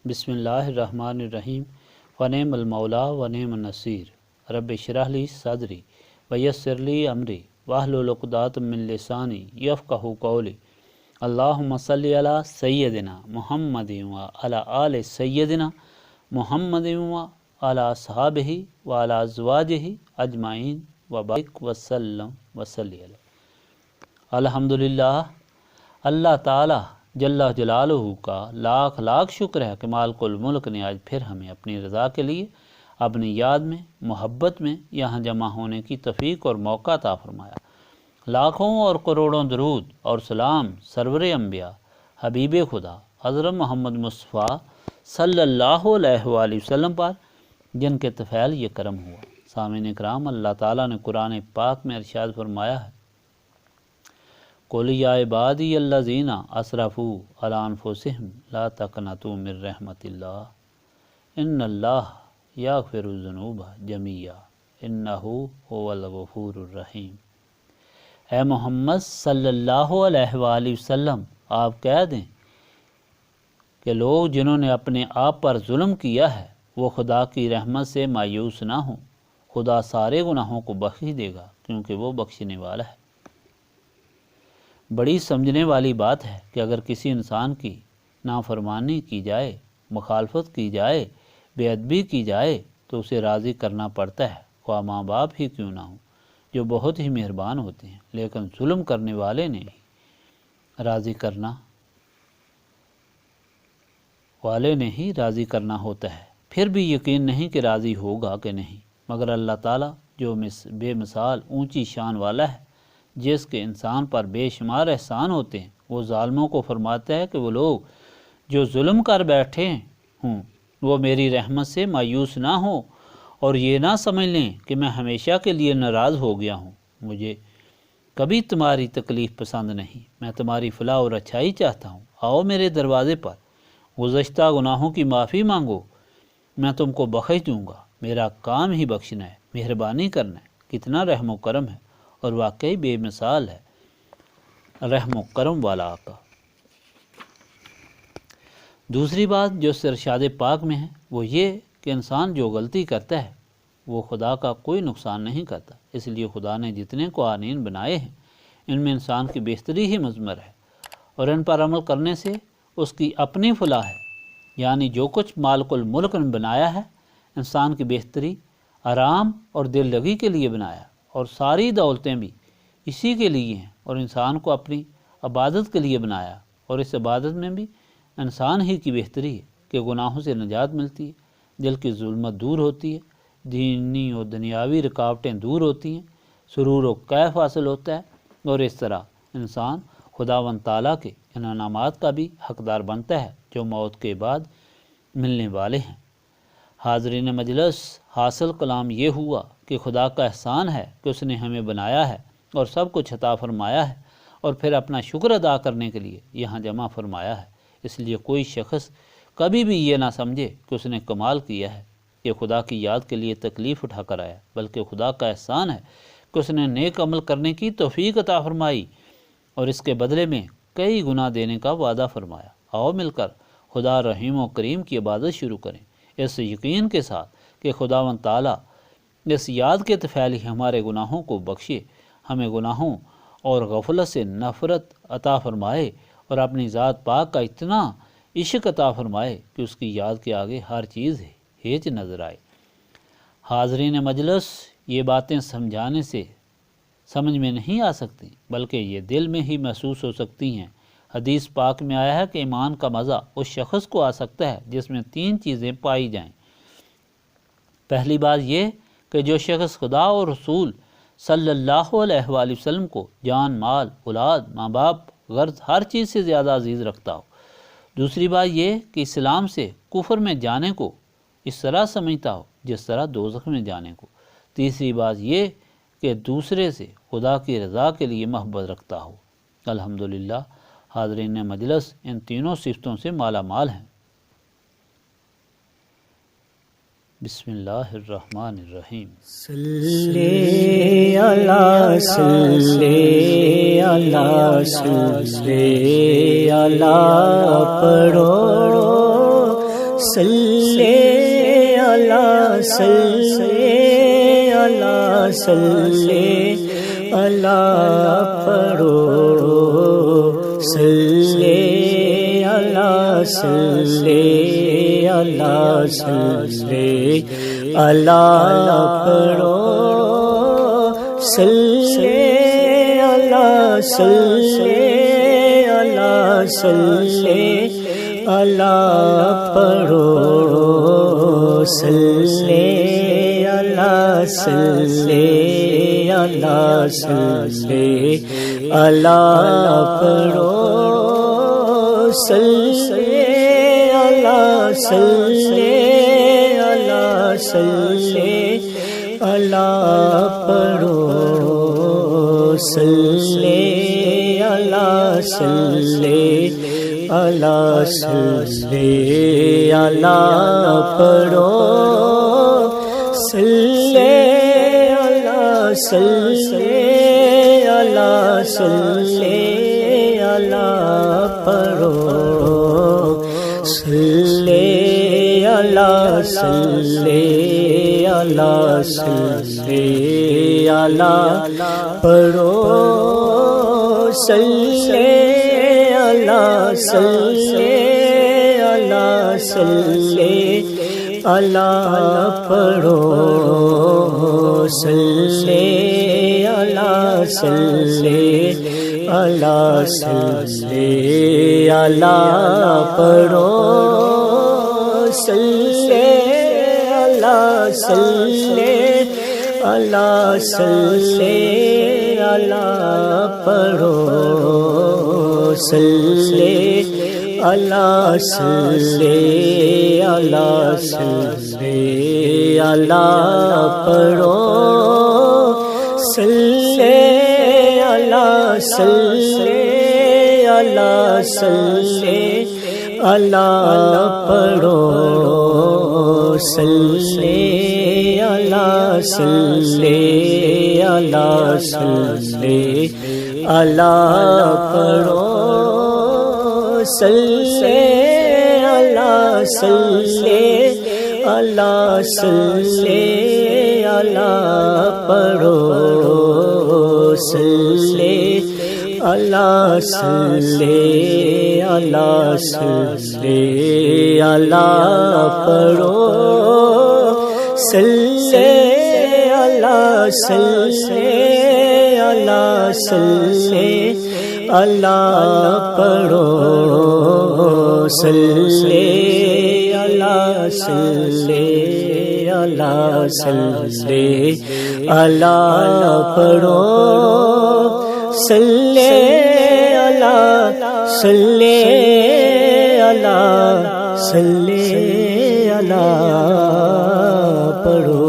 بسم اللہ الرحمن الرحیم ونعم المولا ونعم النصیر رب اشرح لی صدری ویسر لی امری واحلل عقدۃ من لسانی یفقہوا قولی اللہم صلی علی سیدنا محمد وعلی آل سیدنا محمد وعلی اصحابہ وعلی ازواجہ اجمعین وبارک وسلم وصلی علیہ۔ الحمدللہ، اللہ تعالی جل جلالہ کا لاکھ لاکھ شکر ہے کہ مالک الملک نے آج پھر ہمیں اپنی رضا کے لیے اپنی یاد میں محبت میں یہاں جمع ہونے کی توفیق اور موقع عطا فرمایا۔ لاکھوں اور کروڑوں درود اور سلام سرور انبیاء حبیب خدا حضرت محمد مصطفیٰ صلی اللہ علیہ وآلہ وسلم پر، جن کے طفیل یہ کرم ہوا۔ سامعین اکرام، اللہ تعالیٰ نے قرآن پاک میں ارشاد فرمایا ہے، قُلْ يَا عِبَادِيَ الَّذِينَ أَسْرَفُوا عَلَىٰ أَنفُسِهِمْ لَا تَقْنَطُوا مِن رَحْمَتِ اللَّهِ إِنَّ اللَّهَ يَغْفِرُ الذُّنُوبَ جَمِيعًا إِنَّهُ هُوَ الْغَفُورُ الرَّحِيمُ۔ اے محمد صلی اللہ علیہ وآلہ وسلم، آپ کہہ دیں کہ لوگ جنہوں نے اپنے آپ پر ظلم کیا ہے وہ خدا کی رحمت سے مایوس نہ ہوں، خدا سارے گناہوں کو بخش دے گا کیونکہ وہ بخشنے والا ہے۔ بڑی سمجھنے والی بات ہے کہ اگر کسی انسان کی نافرمانی کی جائے، مخالفت کی جائے، بے ادبی کی جائے تو اسے راضی کرنا پڑتا ہے، خواہ ماں باپ ہی کیوں نہ ہوں جو بہت ہی مہربان ہوتے ہیں، لیکن ظلم کرنے والے نے ہی راضی کرنا ہوتا ہے۔ پھر بھی یقین نہیں کہ راضی ہوگا کہ نہیں، مگر اللہ تعالیٰ جو بے مثال اونچی شان والا ہے، جس کے انسان پر بے شمار احسان ہوتے ہیں، وہ ظالموں کو فرماتا ہے کہ وہ لوگ جو ظلم کر بیٹھے ہوں وہ میری رحمت سے مایوس نہ ہوں اور یہ نہ سمجھ لیں کہ میں ہمیشہ کے لیے ناراض ہو گیا ہوں۔ مجھے کبھی تمہاری تکلیف پسند نہیں، میں تمہاری فلاح اور اچھائی چاہتا ہوں۔ آؤ میرے دروازے پر، گزشتہ گناہوں کی معافی مانگو، میں تم کو بخش دوں گا۔ میرا کام ہی بخشنا ہے، مہربانی کرنا ہے۔ کتنا رحم و کرم ہے اور واقعی بے مثال ہے رحم و کرم والا آقا۔ دوسری بات جو اس ارشاد پاک میں ہے وہ یہ کہ انسان جو غلطی کرتا ہے وہ خدا کا کوئی نقصان نہیں کرتا، اس لیے خدا نے جتنے قوانین بنائے ہیں ان میں انسان کی بہتری ہی مضمر ہے اور ان پر عمل کرنے سے اس کی اپنی فلاح ہے۔ یعنی جو کچھ مالک الملک نے بنایا ہے انسان کی بہتری، آرام اور دل لگی کے لیے بنایا، اور ساری دولتیں بھی اسی کے لیے ہیں، اور انسان کو اپنی عبادت کے لیے بنایا، اور اس عبادت میں بھی انسان ہی کی بہتری ہے کہ گناہوں سے نجات ملتی ہے، دل کی ظلمت دور ہوتی ہے، دینی و دنیاوی رکاوٹیں دور ہوتی ہیں، سرور و کیف حاصل ہوتا ہے، اور اس طرح انسان خداوند تعالیٰ کے ان انعامات کا بھی حقدار بنتا ہے جو موت کے بعد ملنے والے ہیں۔ حاضرین مجلس، حاصل کلام یہ ہوا کہ خدا کا احسان ہے کہ اس نے ہمیں بنایا ہے اور سب کچھ عطا فرمایا ہے، اور پھر اپنا شکر ادا کرنے کے لیے یہاں جمع فرمایا ہے۔ اس لیے کوئی شخص کبھی بھی یہ نہ سمجھے کہ اس نے کمال کیا ہے کہ خدا کی یاد کے لیے تکلیف اٹھا کر آیا، بلکہ خدا کا احسان ہے کہ اس نے نیک عمل کرنے کی توفیق عطا فرمائی اور اس کے بدلے میں کئی گنا دینے کا وعدہ فرمایا۔ آؤ مل کر خدا رحیم و کریم کی عبادت شروع کریں، اس یقین کے ساتھ کہ خداوند تعالیٰ اس یاد کے طفیل ہی ہمارے گناہوں کو بخشے، ہمیں گناہوں اور غفلت سے نفرت عطا فرمائے اور اپنی ذات پاک کا اتنا عشق عطا فرمائے کہ اس کی یاد کے آگے ہر چیز ہیچ نظر آئے۔ حاضرین مجلس، یہ باتیں سمجھانے سے سمجھ میں نہیں آ سکتی، بلکہ یہ دل میں ہی محسوس ہو سکتی ہیں۔ حدیث پاک میں آیا ہے کہ ایمان کا مزہ اس شخص کو آ سکتا ہے جس میں 3 چیزیں پائی جائیں۔ پہلی بات یہ کہ جو شخص خدا اور رسول صلی اللہ علیہ وآلہ وسلم کو جان، مال، اولاد، ماں باپ، غرض ہر چیز سے زیادہ عزیز رکھتا ہو۔ دوسری بات یہ کہ اسلام سے کفر میں جانے کو اس طرح سمجھتا ہو جس طرح دوزخ میں جانے کو۔ تیسری بات یہ کہ دوسرے سے خدا کی رضا کے لیے محبت رکھتا ہو۔ الحمدللہ، حاضرین مجلس ان تینوں صفتوں سے مالا مال ہیں۔ بسم اللہ الرحمن الرحیم۔ صلی اللہ صلی اللہ صلی اللہ پڑھو، صلی علی صلی علی صلی علی پڑھو صلی علی صلی علی صلی علی پڑھو صلی علی صلی علی صلی علی پڑھو صلی علی صلی علی صلی علی پڑھو صلی علی صلی علی صلی علی پڑھو صلی علی صلی علی صلی علی پڑھو صلی علی صلی علی صلی علی پڑھو صلی علی صلی علی صلی علی پڑھو صلی علی صلی علی صلی علی پڑھو صلی علی صلی علی صلی علی پڑھو صلی علی صلی علی صلی علی پڑھو صلی علی صلی علی صلی علی پڑھو صلی علی صلی علی صلی علی پڑھو صلی علی صلی علی صلی علی پڑھو صلی علی صلی علی صلی علی پڑھو صلی علی صلی علی صلی علی پڑھو صلی علی صلی علی صلی علی پڑھو صلی علی صلی علی صلی علی پڑھو صلی علی صلی علی صلی علی پڑھو